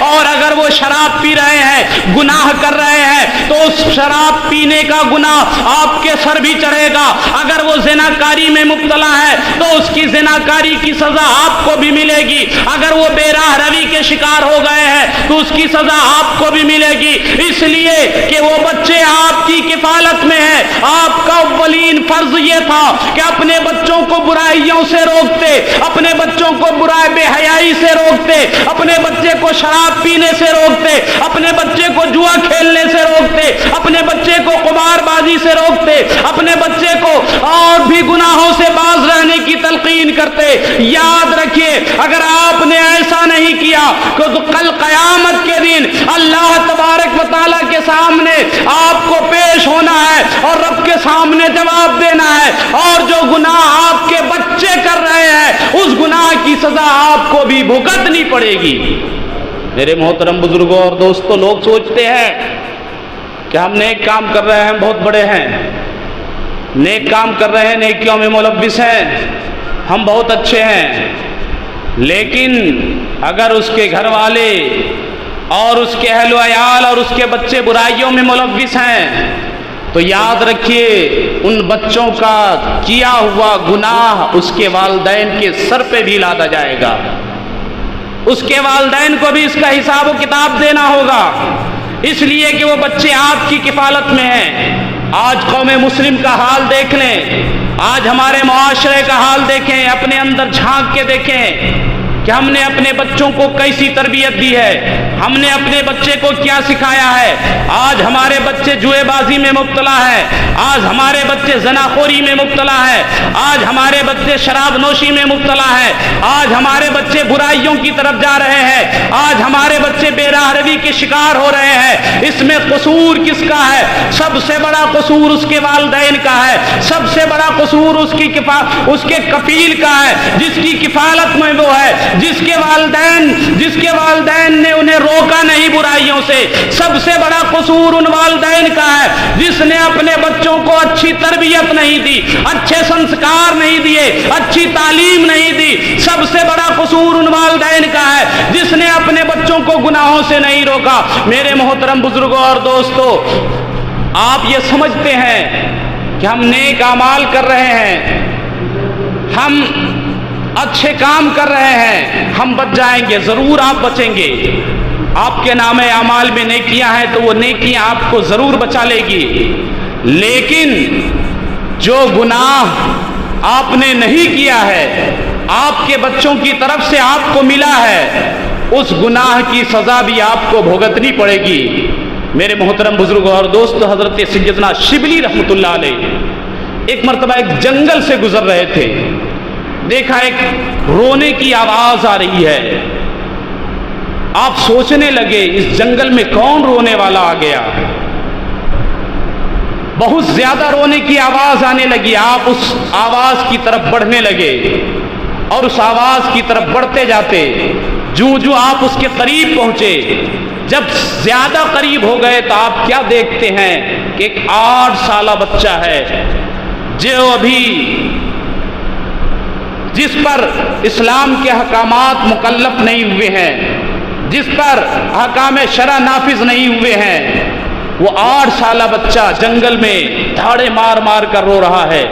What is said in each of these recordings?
اور اگر وہ شراب پی رہے ہیں، گناہ کر رہے ہیں، تو اس شراب پینے کا گناہ آپ کے سر بھی چڑھے گا۔ اگر وہ زناکاری میں مبتلا ہے تو اس کی زناکاری کی سزا آپ کو بھی ملے گی۔ اگر وہ بے راہ روی کے شکار ہو گئے ہیں تو اس کی سزا آپ کو بھی ملے گی، اس لیے کہ وہ بچے آپ کی کفالت میں ہیں۔ آپ کا اولین فرض یہ تھا کہ اپنے بچوں کو برائیوں سے روکتے، اپنے بچوں کو برائے بے حیائی سے روکتے، اپنے بچے کو شراب پینے سے روکتے، اپنے بچے کو جوا کھیلنے سے روکتے، اپنے بچے کو قمار بازی سے روکتے، اپنے بچے کو اور بھی گناہوں سے باز رہنے کی تلقین کرتے۔ یاد رکھیے، اگر آپ نے ایسا نہیں کیا تو کل قیامت کے دن اللہ تبارک و تعالیٰ کے سامنے آپ کو پیش ہونا ہے اور رب کے سامنے جواب دینا ہے، اور جو گناہ آپ کے بچے کر رہے ہیں اس گناہ کی سزا آپ کو بھی بھگتنی پڑے گی۔ میرے محترم بزرگوں اور دوستوں، لوگ سوچتے ہیں کہ ہم نیک کام کر رہے ہیں، بہت بڑے ہیں، نیک کام کر رہے ہیں، نیکیوں میں ملوث ہیں، ہم بہت اچھے ہیں، لیکن اگر اس کے گھر والے اور اس کے اہل و عیال اور اس کے بچے برائیوں میں ملوث ہیں تو یاد رکھیے ان بچوں کا کیا ہوا گناہ اس کے والدین کے سر پہ بھی لادا جائے گا، اس کے والدین کو بھی اس کا حساب و کتاب دینا ہوگا، اس لیے کہ وہ بچے آپ کی کفالت میں ہیں۔ آج قوم مسلم کا حال دیکھ لیں، آج ہمارے معاشرے کا حال دیکھیں، اپنے اندر جھانک کے دیکھیں کہ ہم نے اپنے بچوں کو کیسی تربیت دی ہے، ہم نے اپنے بچے کو کیا سکھایا ہے۔ آج ہمارے بچے جوئے بازی میں مبتلا ہے، آج ہمارے بچے زناخوری میں مبتلا ہے، آج ہمارے بچے شراب نوشی میں مبتلا ہے، آج ہمارے بچے برائیوں کی طرف جا رہے ہیں، آج ہمارے بچے بے راہ روی کے شکار ہو رہے ہیں۔ اس میں قصور کس کا ہے؟ سب سے بڑا قصور اس کے والدین کا ہے، سب سے بڑا قصور اس کے کفیل کا ہے، جس کی کفالت میں وہ ہے، جس کے والدین نے انہیں روکا نہیں برائیوں سے۔ سب سے بڑا قصور ان والدین کا ہے جس نے اپنے بچوں کو اچھی تربیت نہیں دی، اچھے سنسکار نہیں دیے، اچھی تعلیم نہیں دی۔ سب سے بڑا قصور ان والدین کا ہے جس نے اپنے بچوں کو گناہوں سے نہیں روکا۔ میرے محترم بزرگوں اور دوستوں، آپ یہ سمجھتے ہیں کہ ہم نیک اعمال کر رہے ہیں، ہم اچھے کام کر رہے ہیں، ہم بچ جائیں گے؟ ضرور آپ بچیں گے۔ آپ کے نام اعمال میں نیکیاں ہیں تو وہ نیکیاں آپ کو ضرور بچا لے گی، لیکن جو گناہ آپ نے نہیں کیا ہے، آپ کے بچوں کی طرف سے آپ کو ملا ہے، اس گناہ کی سزا بھی آپ کو بھگتنی پڑے گی۔ میرے محترم بزرگوں اور دوستو، حضرت سیدنا شبلی رحمۃ اللہ علیہ ایک مرتبہ ایک جنگل سے گزر رہے تھے، دیکھا ایک رونے کی آواز آ رہی ہے۔ آپ سوچنے لگے اس جنگل میں کون رونے والا آ گیا؟ بہت زیادہ رونے کی آواز آنے لگی۔ آپ اس آواز کی طرف بڑھنے لگے اور اس آواز کی طرف بڑھتے جاتے، جو آپ اس کے قریب پہنچے، جب زیادہ قریب ہو گئے تو آپ کیا دیکھتے ہیں کہ ایک 8 سالہ بچہ ہے جو ابھی جس پر اسلام کے احکامات مکلف نہیں ہوئے ہیں، جس پر احکام شرع نافذ نہیں ہوئے ہیں، وہ 8 سالہ بچہ جنگل میں دھاڑے مار مار کر رو رہا ہے۔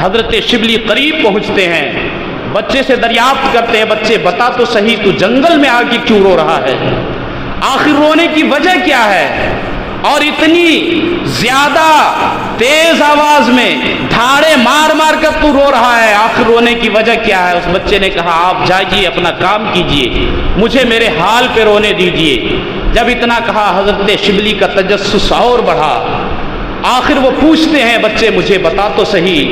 حضرت شبلی قریب پہنچتے ہیں، بچے سے دریافت کرتے ہیں، بچے بتا تو صحیح تو جنگل میں آ کے کیوں رو رہا ہے؟ آخر رونے کی وجہ کیا ہے؟ اور اتنی زیادہ تیز آواز میں دھاڑے مار مار کر تو رو رہا ہے، آخر رونے کی وجہ کیا ہے؟ اس بچے نے کہا آپ جائیے اپنا کام کیجئے، مجھے میرے حال پہ رونے دیجئے۔ جب اتنا کہا حضرت شبلی کا تجسس اور بڑھا۔ آخر وہ پوچھتے ہیں بچے مجھے بتا تو صحیح،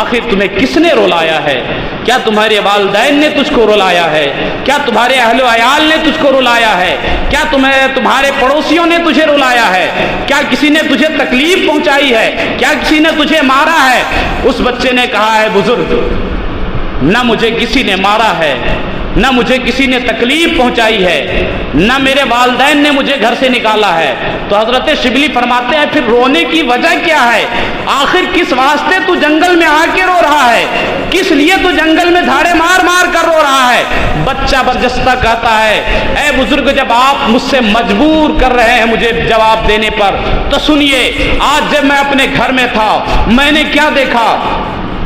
آخر تمہیں کس نے رلایا ہے؟ کیا تمہارے والدین نے تجھ کو رلایا ہے؟ کیا تمہارے اہل و عیال نے تجھ کو رلایا ہے؟ کیا تمہارے پڑوسیوں نے تجھے رلایا ہے؟ کیا کسی نے تجھے تکلیف پہنچائی ہے؟ کیا کسی نے تجھے مارا ہے؟ اس بچے نے کہا ہے بزرگ، نہ مجھے کسی نے مارا ہے، نہ مجھے کسی نے تکلیف پہنچائی ہے، نہ میرے والدین نے مجھے گھر سے نکالا ہے۔ تو حضرت شبلی فرماتے ہیں پھر رونے کی وجہ کیا ہے؟ آخر کس واسطے تو جنگل میں آ کے رو رہا ہے؟ کس لیے تو جنگل میں دھاڑے مار مار کر رو رہا ہے؟ بچہ برجستہ کہتا ہے اے بزرگ، جب آپ مجھ سے مجبور کر رہے ہیں مجھے جواب دینے پر تو سنیے، آج جب میں اپنے گھر میں تھا میں نے کیا دیکھا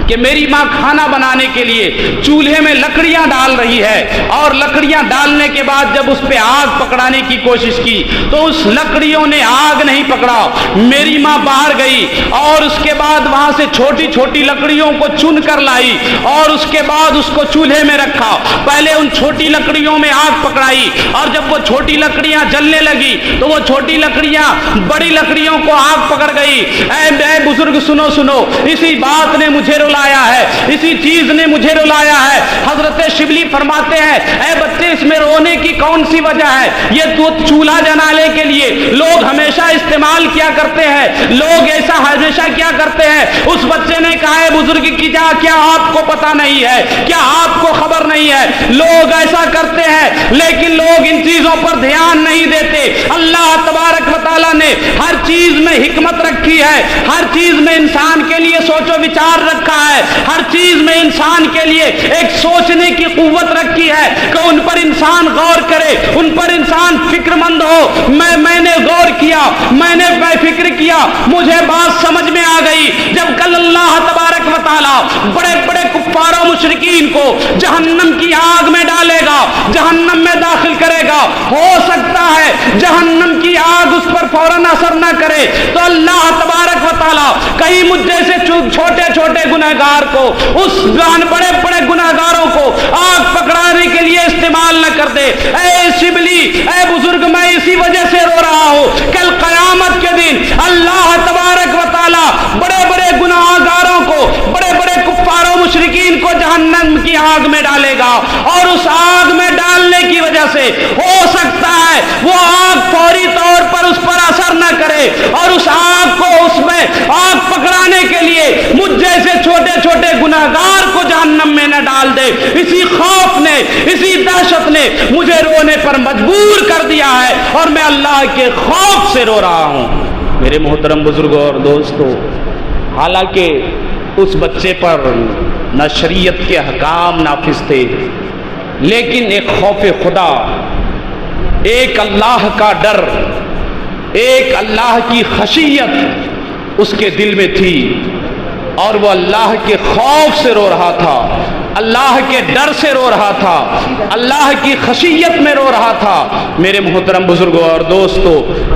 کہ میری ماں کھانا بنانے کے لیے چولہے میں لکڑیاں ڈال رہی ہے، اور لکڑیاں ڈالنے کے بعد جب اس پہ آگ پکڑانے کی کوشش کی تو اس لکڑیوں نے آگ نہیں پکڑا۔ میری ماں باہر گئی اور اس کے بعد وہاں سے چھوٹی چھوٹی لکڑیوں کو چن کر لائی اور اس کے بعد اس کو چولہے میں رکھا۔ پہلے ان چھوٹی لکڑیوں میں آگ پکڑائی اور جب وہ چھوٹی لکڑیاں جلنے لگی تو وہ چھوٹی لکڑیاں بڑی لکڑیوں کو آگ پکڑ گئی۔ اے بزرگ سنو سنو، اسی بات نے مجھے رلایا ہے، اسی چیز نے مجھے رلایا ہے۔ حضرت شبلی فرماتے ہیں اے بچے، اس میں رونے کی کون سی وجہ ہے؟ یہ تو چولہا جلانے کے لیے لوگ ہمیشہ استعمال کیا کرتے ہیں، لوگ ایسا ہمیشہ کیا کرتے ہیں۔ اس بچے نے کہا ہے بزرگ کی جا، کیا آپ کو پتہ نہیں ہے؟ کیا آپ کو خبر نہیں ہے؟ لوگ ایسا کرتے ہیں لیکن لوگ ان چیزوں پر دھیان نہیں دیتے۔ اللہ تبارک و تعالیٰ نے ہر چیز میں حکمت رکھی ہے، ہر چیز میں انسان کے لیے سوچ و وچار رکھا ہے، ہر چیز میں انسان کے لیے ایک سوچنے کی قوت رکھی ہے کہ ان پر انسان غور کرے، ان پر انسان فکر مند ہو۔ میں نے غور کیا، میں نے فکر کیا، مجھے بات سمجھ میں آ گئی۔ جب کل اللہ تبارک و تعالیٰ بڑے بڑے کفار و مشرکین کو جہنم کی آگ میں ڈالے گا، جہنم میں داخل کرے گا، ہو سکتا ہے جہنم کی آگ اس پر فوراً اثر نہ کرے تو اللہ تبارک و تعالیٰ کہیں مجھ جیسے چھوٹے چھوٹے گنہگار کو، اس بڑے بڑے گنہگاروں کو آگ پکڑانے کے لیے استعمال نہ کر دے۔ اے شبلی، اے بزرگ، میں اسی وجہ سے رو رہا ہوں۔ کل قیامت کے دن اللہ تبارک و تعالیٰ بڑے بڑے گنہگاروں کو، بڑے بڑے کفار و مشرکین کو جہنم کی آگ میں ڈالے گا، اور اس آگ میں ڈالنے کی وجہ سے ہو سکتا ہے وہ آگ فوری طور پر اس پر اثر نہ کرے، اور اس آگ کو اس میں آگ پکڑانے کے لیے مجھ جیسے چھوٹے چھوٹے گنہگار کو جہنم میں نہ ڈال دے۔ اسی خوف نے، اسی دہشت نے مجھے رونے پر مجبور کر دیا ہے، اور میں اللہ کے خوف سے رو رہا ہوں۔ میرے محترم بزرگوں اور دوستو، حالانکہ اس بچے پر نہ شریعت کے احکام نافذ تھے، لیکن ایک خوف خدا، ایک اللہ کا ڈر، ایک اللہ کی خشیت اس کے دل میں تھی، اور وہ اللہ کے خوف سے رو رہا تھا، اللہ کے ڈر سے رو رہا تھا، اللہ کی خشیت میں رو رہا تھا۔ میرے محترم بزرگوں اور دوستو،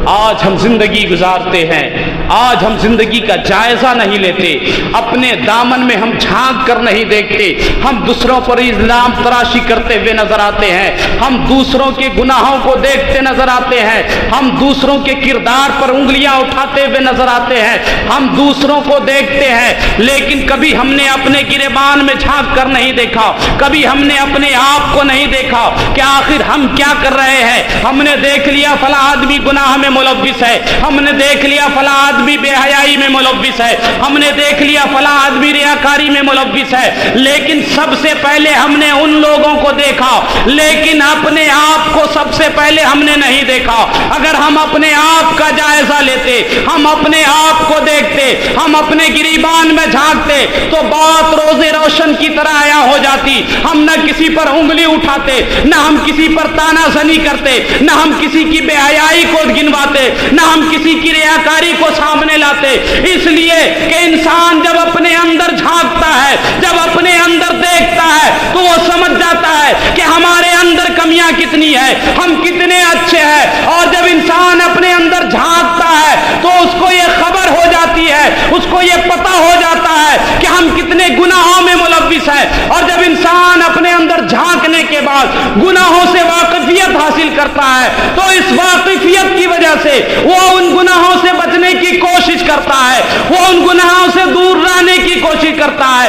آج ہم زندگی گزارتے ہیں، آج ہم زندگی کا جائزہ نہیں لیتے، اپنے دامن میں ہم جھانک کر نہیں دیکھتے، ہم دوسروں پر الزام تراشی کرتے ہوئے نظر آتے ہیں، ہم دوسروں کے گناہوں کو دیکھتے نظر آتے ہیں، ہم دوسروں کے کردار پر انگلیاں اٹھاتے ہوئے نظر آتے ہیں، ہم دوسروں کو دیکھتے ہیں، لیکن کبھی ہم نے اپنے گریبان میں جھانک کر نہیں دیکھا، کبھی ہم نے اپنے آپ کو نہیں دیکھا کہ آخر ہم کیا کر رہے ہیں۔ ہم نے دیکھ لیا فلاں آدمی گناہ میں ملوث ہے، ہم نے دیکھ لیا فلاں آدمی بے حیائی میں ملوث ہے، ہم نے دیکھ لیا فلاں آدمی ریاکاری میں ملوث ہے، لیکن سب سے پہلے ہم نے ان لوگوں کو دیکھا، لیکن اپنے آپ کو سب سے پہلے ہم نے نہیں دیکھا۔ اگر ہم اپنے آپ کا جائزہ لیتے، ہم اپنے آپ کو دیکھتے، ہم اپنے گریبان میں جھانکتے تو بات روز روشن کی طرح آیا ہو جاتی۔ ہم نہ کسی پر انگلی اٹھاتے، نہ ہم کسی پر تانا زنی کرتے، نہ ہم کسی کی بے حیائی کو گنواتے، نہ ہم کسی کی ریاکاری کو سامنے لاتے، اس لیے کہ انسان جب اپنے اندر جھانکتا ہے، جب اپنے اندر دیکھتا ہے تو وہ سمجھ جاتا ہے کہ ہمارے اندر کمیاں کتنی ہے، ہم کتنے اچھے ہیں۔ اور جب انسان اپنے اندر جھانکتا ہے تو اس کو یہ خبر ہو جاتی ہے، اس کو یہ پتہ ہو جاتا ہے کہ ہم کتنے گناہوں میں ملوث ہیں۔ اور جب انسان اپنے اندر جھانکنے کے بعد گناہوں سے واقفیت حاصل کرتا ہے تو اس واقفیت کی وجہ سے وہ ان گناہوں سے بچنے کی کوشش کرتا ہے، وہ ان گناہوں سے دور رہنے کی کوشش کرتا ہے،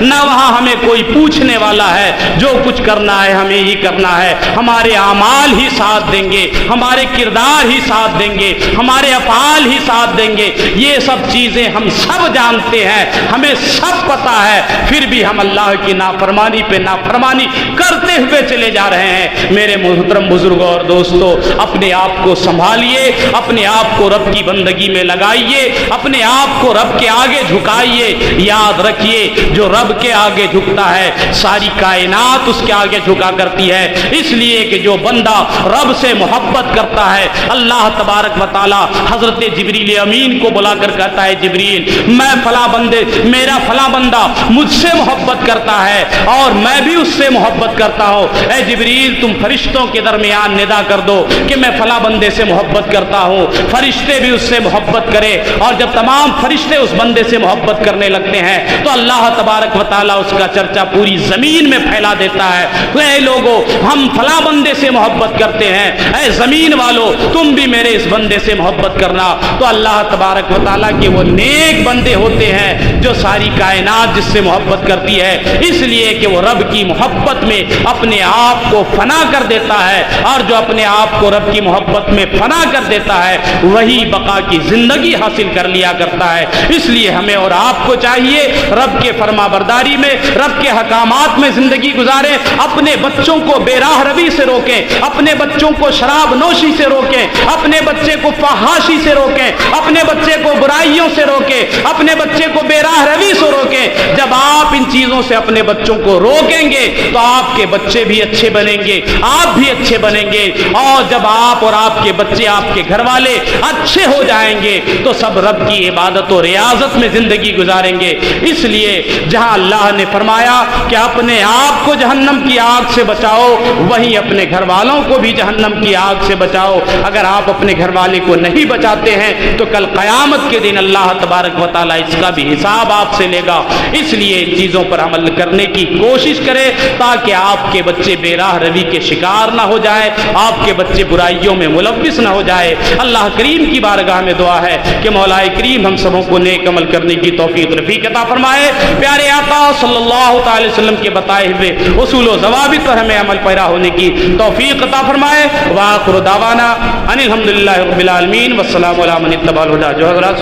نہ وہاں ہمیں کوئی پوچھنے والا ہے۔ جو کچھ کرنا ہے ہمیں ہی کرنا ہے، ہمارے اعمال ہی ساتھ دیں گے، ہمارے کردار ہی ساتھ دیں گے، ہمارے افعال ہی ساتھ دیں گے۔ یہ سب چیزیں ہم سب جانتے ہیں، ہمیں سب پتا ہے، پھر بھی ہم اللہ کی نافرمانی پہ نافرمانی کرتے ہوئے چلے جا رہے ہیں۔ میرے محترم بزرگوں اور دوستو، اپنے آپ کو سنبھالیے، اپنے آپ کو رب کی بندگی میں لگائیے، اپنے آپ کو رب کے آگے جھکائیے۔ یاد رکھیے، جو رب کے آگے جھکتا ہے ساری کائنات اس کے آگے جھکا کرتی ہے، اس لیے کہ جو بندہ رب سے محبت کرتا ہے، اللہ تبارک و تعالی حضرت جبریل امین کو بلا کر کہتا ہے، جبریل میں فلاں بندے، میرا فلاں بندہ مجھ سے محبت کرتا ہے اور میں بھی اس سے محبت کرتا ہوں، اے جبریل تم فرشتوں کے درمیان ندا کر دو کہ میں فلاں بندے سے محبت کرتا ہوں، فرشتے بھی اس سے محبت کرے۔ اور جب تمام فرشتے اس بندے سے محبت کرنے لگتے ہیں تو اللہ تبارک و تعالی اس کا چرچا پوری زمین میں پھیلا دیتا ہے، اے لوگو ہم فلاں بندے سے محبت کرتے ہیں، اے زمین والو تم بھی میرے اس بندے سے محبت کرنا۔ تو اللہ تبارک و تعالیٰ کے وہ نیک بندے ہوتے ہیں جو ساری کائنات جس سے محبت کرتی ہے، اس لیے کہ وہ رب کی محبت میں اپنے آپ کو فنا کر دیتا ہے، اور جو اپنے آپ کو رب کی محبت میں فنا کر دیتا ہے وہی بقا کی زندگی حاصل کر لیا کرتا ہے۔ اس لیے ہمیں اور آپ کو چاہیے رب کے فرما برداری میں، رب کے حکامات میں زندگی گزاریں، اپنے بچوں کو بے راہ روی سے روکیں، اپنے بچوں کو شراب نوشی سے روکیں، اپنے بچے کو فحاشی سے روکیں، اپنے بچے کو برائیوں سے روکیں، اپنے بچے کو بے راہ روی سے روکیں۔ جب آپ ان چیزوں سے اپنے بچوں کو روکیں گے تو آپ کے بچے بھی اچھے بنیں گے، آپ بھی اچھے بنیں گے، اور جب آپ اور آپ کے بچے، آپ کے گھر والے اچھے ہو جائیں گے تو سب رب کی عبادت و ریاضت میں زندگی گزاریں گے۔ اس لیے جہاں اللہ نے فرمایا کہ اپنے آپ کو جہنم کی آگ سے بچاؤ، وہیں اپنے گھر والوں کو بھی جہنم کی آگ سے بچاؤ۔ اگر آپ اپنے گھر والے کو نہیں بچاتے ہیں تو کل قیامت کے دن اللہ تبارک و تعالیٰ اس کا بھی حساب آپ سے لے گا۔ اس لیے ان چیزوں پر عمل کرنے کی کوشش کریں تاکہ آپ کے بچے بے راہ روی کے شکار نہ ہو جائے، آپ کے بچے برائیوں میں ملوث نہ ہو جائے۔ اللہ کریم کی بارگاہ میں دعا ہے کہ مولا کریم ہم سبوں کو نیک عمل کرنے کی توفیق رفیق عطا فرمائے، پیارے آقا صلی اللہ تعالی وسلم کے بتائے ہوئے اصول و ضوابط پر ہمیں عمل پیرا ہونے کی توفیق عطا فرمائے۔ وآخر دعوانا ان الحمدللہ رب العالمین والسلام علی من اتبع الہدی۔ جو حضرات